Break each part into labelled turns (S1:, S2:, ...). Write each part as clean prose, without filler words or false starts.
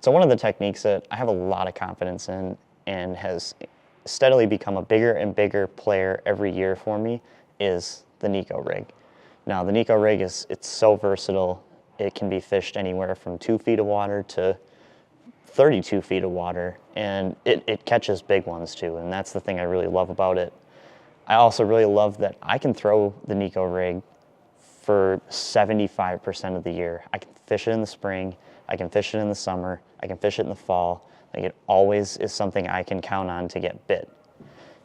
S1: So one of the techniques that I have a lot of confidence in and has steadily become a bigger and bigger player every year for me is the Neko Rig. Now the Neko Rig it's so versatile. It can be fished anywhere from 2 feet of water to 32 feet of water, and it catches big ones too, and that's the thing I really love about it. I also really love that I can throw the Neko Rig for 75% of the year. I can fish it in the spring, I can fish it in the summer, I can fish it in the fall. Like, it always is something I can count on to get bit.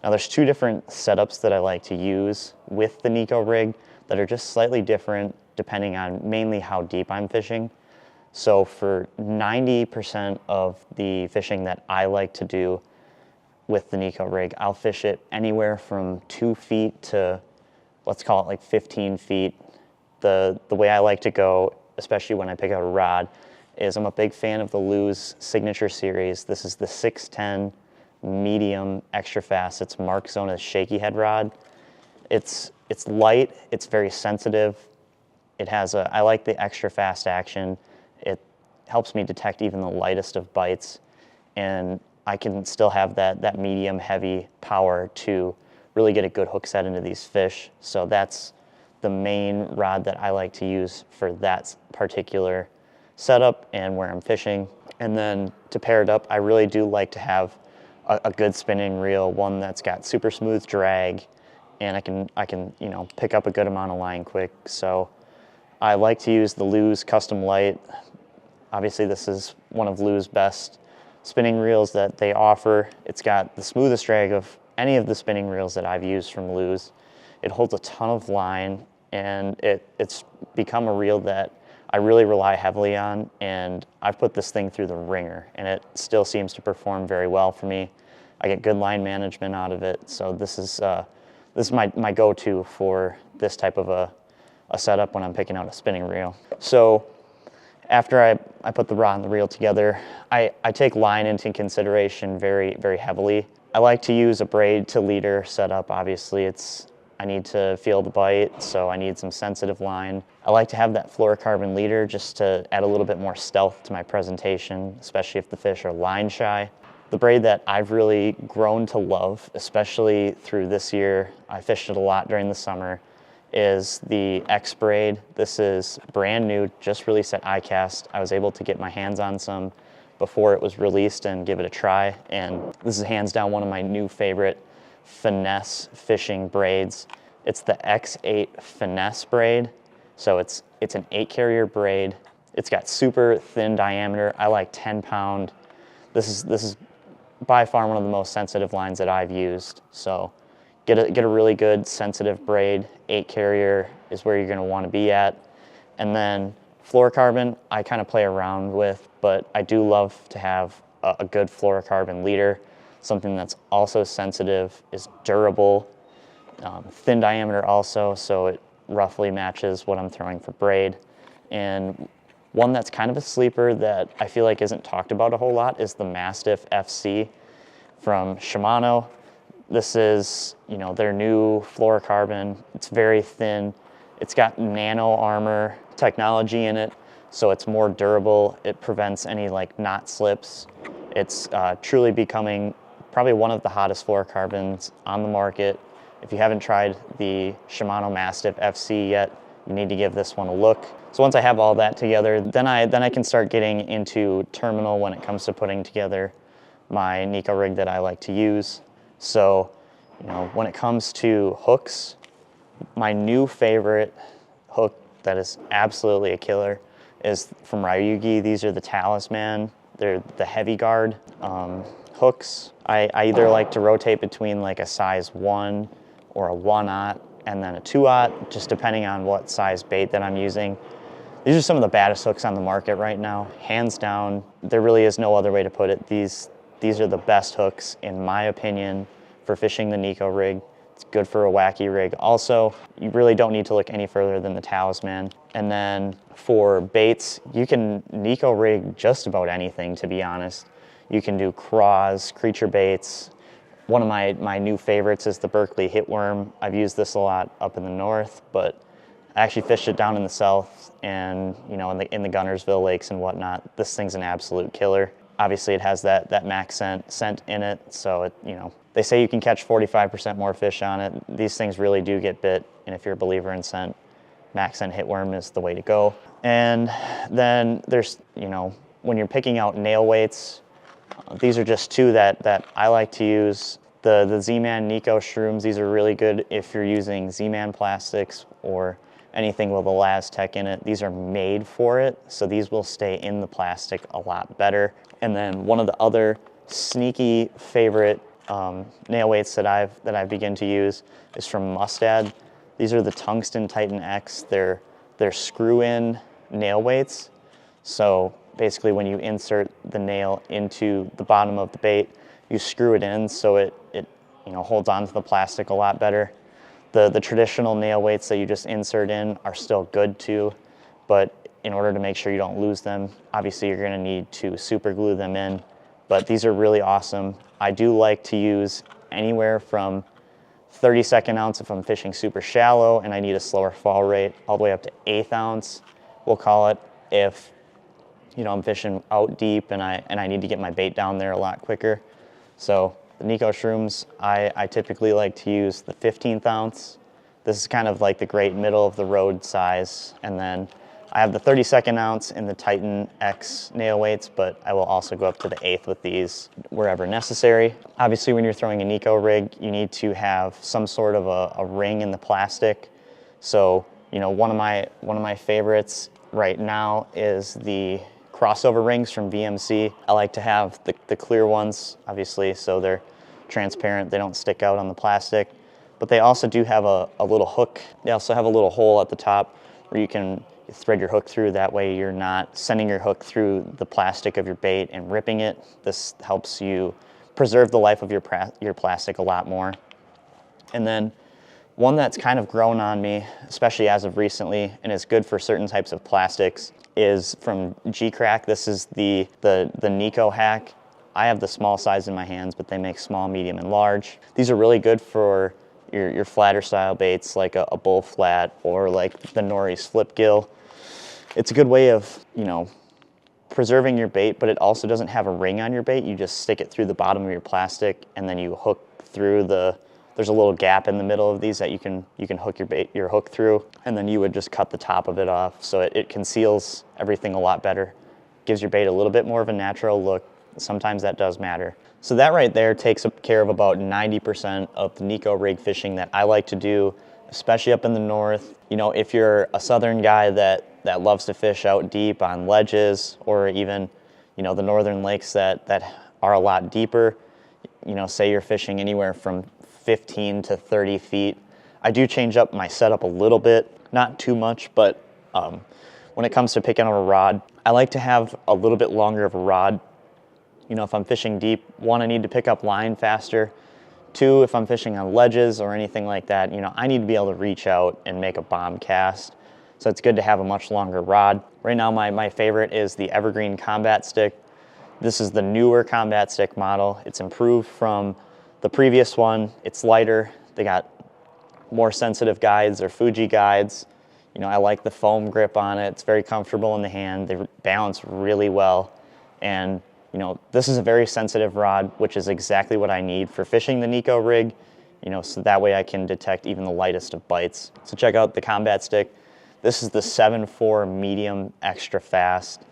S1: Now there's 2 different setups that I like to use with the Neko Rig that are just slightly different depending on mainly how deep I'm fishing. So for 90% of the fishing that I like to do with the Neko Rig, I'll fish it anywhere from 2 feet to, let's call it like 15 feet. The way I like to go, especially when I pick out a rod, is I'm a big fan of the Lew's Signature Series. This is the 610 medium extra fast. It's Mark Zona's shaky head rod. It's light, it's very sensitive. It has I like the extra fast action. It helps me detect even the lightest of bites, and I can still have that medium heavy power to really get a good hook set into these fish. So that's the main rod that I like to use for that particular setup and where I'm fishing. And then to pair it up, I really do like to have a good spinning reel, one that's got super smooth drag, and I can pick up a good amount of line quick. So I like to use the Lew's Custom Light. Obviously this is one of Lew's best spinning reels that they offer. It's got the smoothest drag of any of the spinning reels that I've used from Lew's. It holds a ton of line, and it's become a reel that I really rely heavily on, and I've put this thing through the ringer, and it still seems to perform very well for me. I get good line management out of it, so this is my go-to for this type of a setup when I'm picking out a spinning reel. So after I put the rod and the reel together, I take line into consideration very, very heavily. I like to use a braid to leader setup. Obviously, I need to feel the bite, so I need some sensitive line. I like to have that fluorocarbon leader just to add a little bit more stealth to my presentation, especially if the fish are line shy. The braid that I've really grown to love, especially through this year, I fished it a lot during the summer, is the X braid. This is brand new, just released at iCast. I was able to get my hands on some before it was released and give it a try, and this is hands down one of my new favorite finesse fishing braids. It's the X8 finesse braid. So it's an 8 carrier braid. It's got super thin diameter. I like 10-pound. This is by far one of the most sensitive lines that I've used. So get a really good sensitive braid. 8 carrier is where you're gonna wanna be at. And then fluorocarbon, I kind of play around with, but I do love to have a good fluorocarbon leader. Something that's also sensitive, is durable, thin diameter also, so it roughly matches what I'm throwing for braid. And one that's kind of a sleeper that I feel like isn't talked about a whole lot is the Mastiff FC from Shimano. This is, their new fluorocarbon. It's very thin. It's got nano armor technology in it, so it's more durable. It prevents any knot slips. It's truly becoming probably one of the hottest fluorocarbons on the market. If you haven't tried the Shimano Mastiff FC yet, you need to give this one a look. So once I have all that together, then I can start getting into terminal when it comes to putting together my Neko Rig that I like to use. So, when it comes to hooks, my new favorite hook that is absolutely a killer is from Ryugi. These are the Talisman. They're the heavy guard hooks. I either like to rotate between a size 1 or a 1/0 and then a 2/0, just depending on what size bait that I'm using. These are some of the baddest hooks on the market right now, hands down. There really is no other way to put it. These are the best hooks, in my opinion, for fishing the Neko Rig. It's good for a wacky rig. Also, you really don't need to look any further than the Talisman. And then for baits, you can Neko Rig just about anything, to be honest. You can do craws, creature baits. One of my new favorites is the Berkeley Hitworm. I've used this a lot up in the north, but I actually fished it down in the south and, you know, in the Gunnersville lakes and whatnot. This thing's an absolute killer. Obviously it has that max scent in it, so it, you know, they say you can catch 45% more fish on it. These things really do get bit, and if you're a believer in scent, max scent hitworm is the way to go. And then there's, you know, when you're picking out nail weights, these are just two that I like to use. The Z-Man Neko Shrooms, these are really good if you're using Z-Man plastics or anything with a Laz-Tech in it. These are made for it, so these will stay in the plastic a lot better. And then one of the other sneaky favorite nail weights that I've begun to use is from Mustad. These are the Tungsten Titan X. They're screw-in nail weights. So basically when you insert the nail into the bottom of the bait, you screw it in so it you know, holds onto the plastic a lot better. The traditional nail weights that you just insert in are still good too, but in order to make sure you don't lose them, obviously you're gonna need to super glue them in. But these are really awesome. I do like to use anywhere from 32nd ounce if I'm fishing super shallow and I need a slower fall rate, all the way up to 1/8 ounce, we'll call it, if, you know, I'm fishing out deep and I need to get my bait down there a lot quicker. So the Neko Shrooms, I typically like to use the 15th ounce. This is kind of like the great middle of the road size. And then I have the 32nd ounce in the Titan X nail weights, but I will also go up to the 1/8 with these wherever necessary. Obviously, when you're throwing a Neko rig, you need to have some sort of a ring in the plastic. So, you know, one of my favorites right now is the crossover rings from VMC. I like to have the clear ones, obviously, so they're transparent, they don't stick out on the plastic. But they also do have a little hook. They also have a little hole at the top where you can thread your hook through. That way you're not sending your hook through the plastic of your bait and ripping it. This helps you preserve the life of your plastic a lot more. And then one that's kind of grown on me, especially as of recently, and is good for certain types of plastics, is from G-Crack. This is the Neko hack. I have the small size in my hands, but they make small, medium, and large. These are really good for your flatter style baits, like a bull flat or like the Norris flip gill. It's a good way of, you know, preserving your bait, but it also doesn't have a ring on your bait. You just stick it through the bottom of your plastic, and then you hook through there's a little gap in the middle of these that you can hook your hook through, and then you would just cut the top of it off, so it conceals everything a lot better. Gives your bait a little bit more of a natural look. Sometimes that does matter. So that right there takes care of about 90% of the Neko rig fishing that I like to do, especially up in the north. You know, if you're a southern guy that loves to fish out deep on ledges, or even, you know, the northern lakes that are a lot deeper, you know, say you're fishing anywhere from 15 to 30 feet. I do change up my setup a little bit, not too much, but when it comes to picking up a rod, I like to have a little bit longer of a rod. You know, if I'm fishing deep, one, I need to pick up line faster. Two, if I'm fishing on ledges or anything like that, you know, I need to be able to reach out and make a bomb cast. So it's good to have a much longer rod. Right now, my favorite is the Evergreen Combat Stick. This is the newer Combat Stick model. It's improved from the previous one. It's lighter. They got more sensitive guides or Fuji guides. You know, I like the foam grip on it. It's very comfortable in the hand. They balance really well. And you know, this is a very sensitive rod, which is exactly what I need for fishing the Neko rig, you know, so that way I can detect even the lightest of bites. So check out the Combat Stick. This is the 7.4 medium extra fast.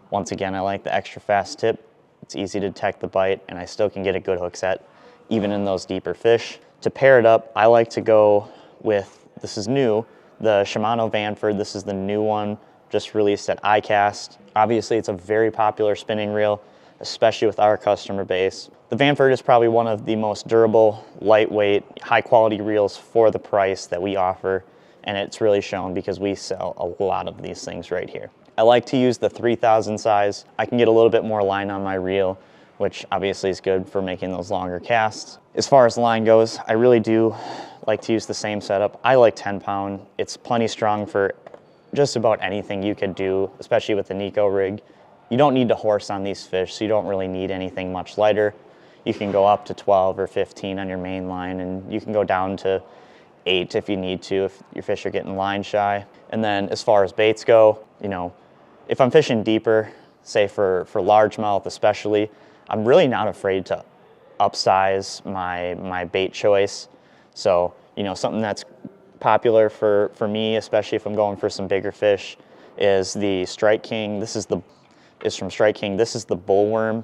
S1: Once again, I like the extra fast tip. It's easy to detect the bite, and I still can get a good hook set, even in those deeper fish. To pair it up, I like to go with, this is new, the Shimano Vanford. This is the new one, just released at iCast. Obviously, it's a very popular spinning reel, especially with our customer base. The Vanford is probably one of the most durable, lightweight, high quality reels for the price that we offer, and it's really shown because we sell a lot of these things right here. I like to use the 3000 size. I can get a little bit more line on my reel, which obviously is good for making those longer casts. As far as line goes, I really do like to use the same setup. I like 10 pound. It's plenty strong for just about anything you could do, especially with the Neko rig. You don't need to horse on these fish, so you don't really need anything much lighter. You can go up to 12 or 15 on your main line, and you can go down to 8 if you need to, if your fish are getting line shy. And then as far as baits go, you know, if I'm fishing deeper, say for largemouth especially, I'm really not afraid to upsize my bait choice. So, you know, something that's popular for me, especially if I'm going for some bigger fish, is the Strike King. This is from Strike King. This is the bullworm.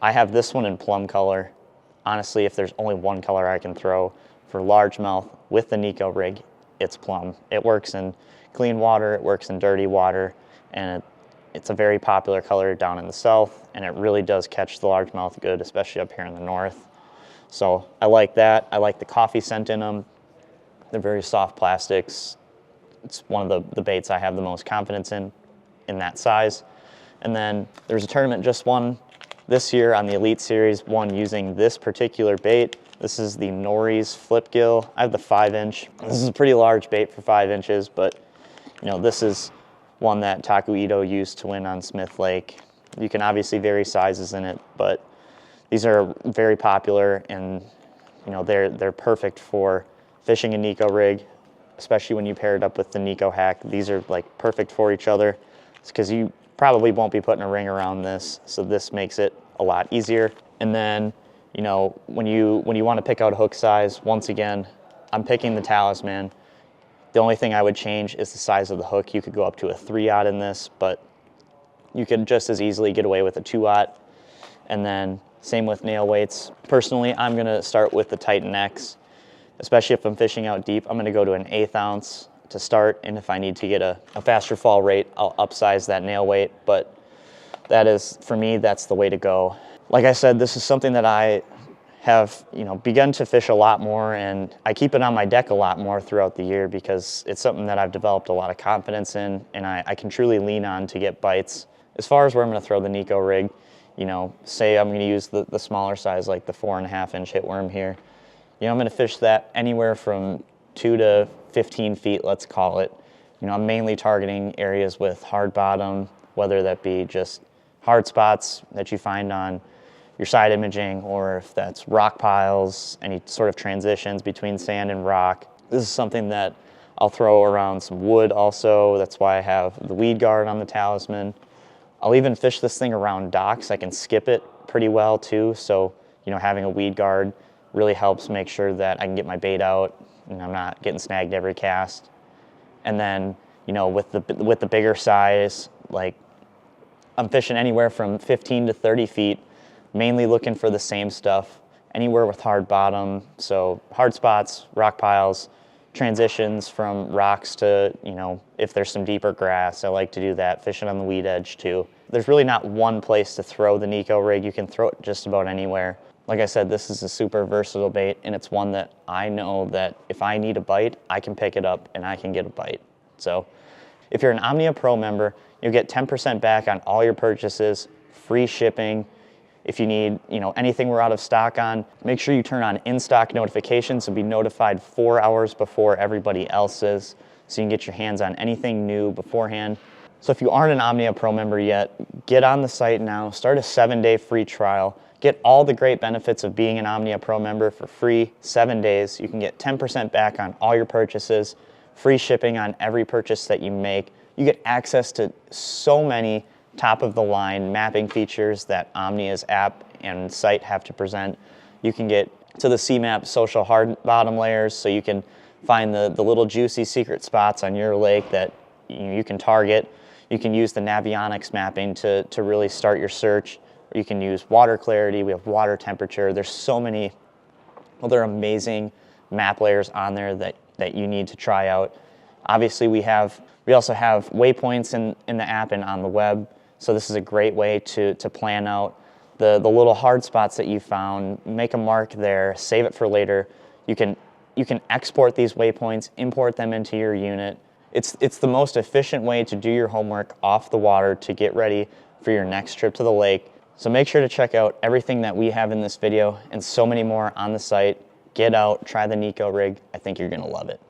S1: I have this one in plum color. Honestly, if there's only one color I can throw for largemouth with the Neko Rig, it's plum. It works in clean water, it works in dirty water, and it's a very popular color down in the south, and it really does catch the largemouth good, especially up here in the north. So I like that. I like the coffee scent in them. They're very soft plastics. It's one of the baits I have the most confidence in that size. And then there's a tournament just won this year on the Elite Series, one using this particular bait. This is the Nori's Flip Gill. I have the 5-inch. This is a pretty large bait for 5 inches, but you know, this is one that Taku Ito used to win on Smith Lake. You can obviously vary sizes in it, but these are very popular, and you know, they're perfect for fishing a Neko Rig, especially when you pair it up with the Neko Hack. These are like perfect for each other. It's because you probably won't be putting a ring around this, so this makes it a lot easier. And then, you know, when you want to pick out a hook size, once again, I'm picking the Talisman. The only thing I would change is the size of the hook. You could go up to a 3/0 in this, but you could just as easily get away with a 2/0. And then same with nail weights. Personally, I'm gonna start with the Titan X, especially if I'm fishing out deep. I'm gonna go to an 1/8 ounce to start, and if I need to get a faster fall rate, I'll upsize that nail weight, but that is, for me, that's the way to go. Like I said, this is something that I have, you know, begun to fish a lot more, and I keep it on my deck a lot more throughout the year because it's something that I've developed a lot of confidence in, and I can truly lean on to get bites. As far as where I'm gonna throw the Neko Rig, you know, say I'm gonna use the smaller size, like the 4.5-inch hitworm here. You know, I'm gonna fish that anywhere from 2 to 15 feet, let's call it. You know, I'm mainly targeting areas with hard bottom, whether that be just hard spots that you find on your side imaging, or if that's rock piles, any sort of transitions between sand and rock. This is something that I'll throw around some wood also. That's why I have the weed guard on the Talisman. I'll even fish this thing around docks. I can skip it pretty well too. So, you know, having a weed guard really helps make sure that I can get my bait out and I'm not getting snagged every cast. And then, you know, with the bigger size, like I'm fishing anywhere from 15 to 30 feet, mainly looking for the same stuff, anywhere with hard bottom. So hard spots, rock piles, transitions from rocks to, you know, if there's some deeper grass, I like to do that, fishing on the weed edge too. There's really not one place to throw the Neko Rig. You can throw it just about anywhere. Like I said, this is a super versatile bait, and it's one that I know that if I need a bite, I can pick it up and I can get a bite. So if you're an Omnia Pro member, you'll get 10% back on all your purchases, free shipping. If you need, you know, anything we're out of stock on, make sure you turn on in-stock notifications and be notified 4 hours before everybody else is, so you can get your hands on anything new beforehand. So if you aren't an Omnia Pro member yet, get on the site now, start a 7-day free trial, get all the great benefits of being an Omnia Pro member for free, 7 days. You can get 10% back on all your purchases, free shipping on every purchase that you make. You get access to so many top-of-the-line mapping features that Omnia's app and site have to present. You can get to the CMAP social hard bottom layers, so you can find the little juicy secret spots on your lake that you can target. You can use the Navionics mapping to really start your search. You can use water clarity. We have water temperature. There's so many other amazing map layers on there that you need to try out. Obviously, we also have waypoints in the app and on the web. So this is a great way to plan out the little hard spots that you found. Make a mark there, save it for later. You can export these waypoints, import them into your unit. It's the most efficient way to do your homework off the water to get ready for your next trip to the lake. So make sure to check out everything that we have in this video and so many more on the site. Get out, try the Neko Rig. I think you're gonna love it.